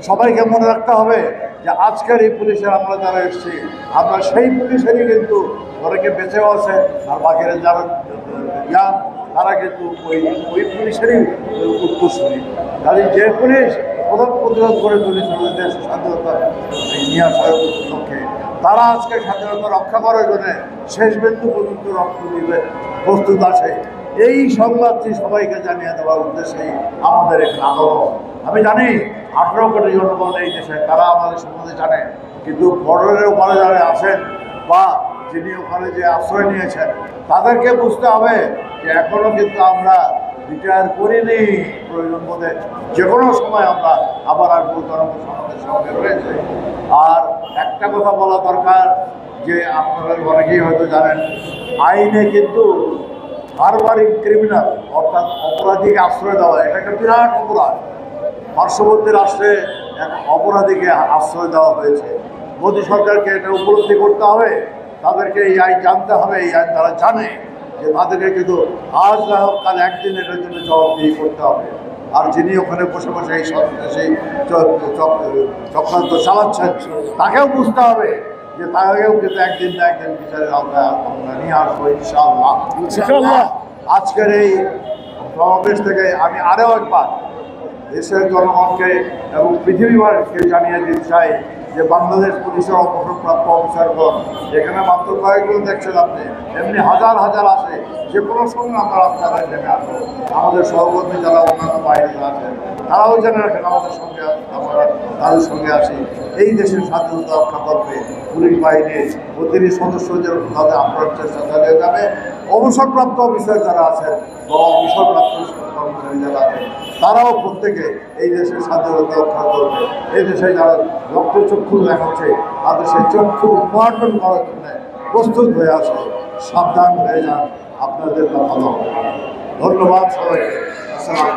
সবাইকে মনে রাখতে হবে যে আজকের এই পুলিশের আমরা যারা এসেছি আমরা সেই পুলিশেরই কিন্তু অনেকে বেঁচেও আছে, আর বাকিরা যারা ইয়াং তারা কিন্তু ওই পুলিশেরই উত্তরসূরি। কাজে যে পুলিশ প্রথম প্রতিরোধ করে তুলেছিল দেশের স্বাধীনতা নিয়ে আসার লক্ষ্যে, তারা আজকে স্বাধীনতা রক্ষা করার জন্য শেষ বিন্দু পর্যন্ত রক্ত দিবে প্রস্তুত আছে। এই সংবাদটি সবাইকে জানিয়ে দেওয়ার উদ্দেশ্যেই আমাদের এখানে আগমন। আমি জানি 18 কোটি জনগণ এই দেশে, তারা আমাদের সম্বন্ধে জানে, কিন্তু বর্ডারের ওপারে যারা আছেন বা যিনি ওখানে যে আশ্রয় নিয়েছেন তাদেরকে বুঝতে হবে যে এখনও কিন্তু আমরা রিটায়ার করিনি। প্রয়োজন বোধে যে কোনো সময় আমরা আবার আসবো, আমাদের সঙ্গে রয়েছে। আর একটা কথা বলা দরকার যে আপনারা অনেকেই হয়তো জানেন, আইনে কিন্তু বারবারিক ক্রিমিনাল অর্থাৎ অপরাধীকে আশ্রয় দেওয়া এটা একটা বিরাট অপরাধ। পার্শ্ববর্তী রাষ্ট্রে এক অপরাধীকে আশ্রয় দেওয়া হয়েছে। মোদী সরকারকে এটা উপলব্ধি করতে হবে, তাদেরকে এই আইন জানতে হবে। এই আইন তারা জানে যে তাদেরকে কিন্তু আজ না হোক কাল একদিন এটার জন্য জবাবদিহি করতে হবে। আর যিনি ওখানে বসে বসে সেই চক্রান্ত চালাচ্ছেন তাকেও বুঝতে হবে যে তাকেও কিন্তু একদিন না একদিন বিচারের আওতায় আমরা নিয়ে আসবো ইনশাআল্লাহ। আজকের এই সমাবেশ থেকে আমি আরও একবার দেশের জনগণকে এবং পৃথিবীবাসীকে জানিয়ে দিতে চাই যে বাংলাদেশ পুলিশের অবসরপ্রাপ্ত অফিসারগণ এখানে মাত্র কয়েকজন দেখছেন আপনি, এমনি হাজার হাজার আছে। যে কোনো সময় আমরা রাস্তায় নেমে আসবো। আমাদের সহকর্মী যারা অন্যান্য বাহিনীতে আছেন তারাও জেনে রাখেন আমাদের সঙ্গে, আমরা তাদের সঙ্গে আছি। এই দেশের স্বাধীনতা রক্ষা করবে পুলিশ বাহিনীর প্রতিটি সদস্যদের তাদের আপনার চেষ্টা চালিয়ে যাবে। অবসরপ্রাপ্ত অফিসার যারা আছেন বা অবসরপ্রাপ্ত কর্মচারী যারা আছেন তারাও প্রত্যেকে এই দেশের স্বাধীনতা রক্ষা করবে। এই দেশে যারা রক্তচক্ষু দেখাচ্ছে তাদের সেই চক্ষু উপার্জন করার জন্য প্রস্তুত হয়ে আসে। সাবধান হয়ে যান, আপনাদের ভালো হবে। ধন্যবাদ সবাইকে। আসসালাম।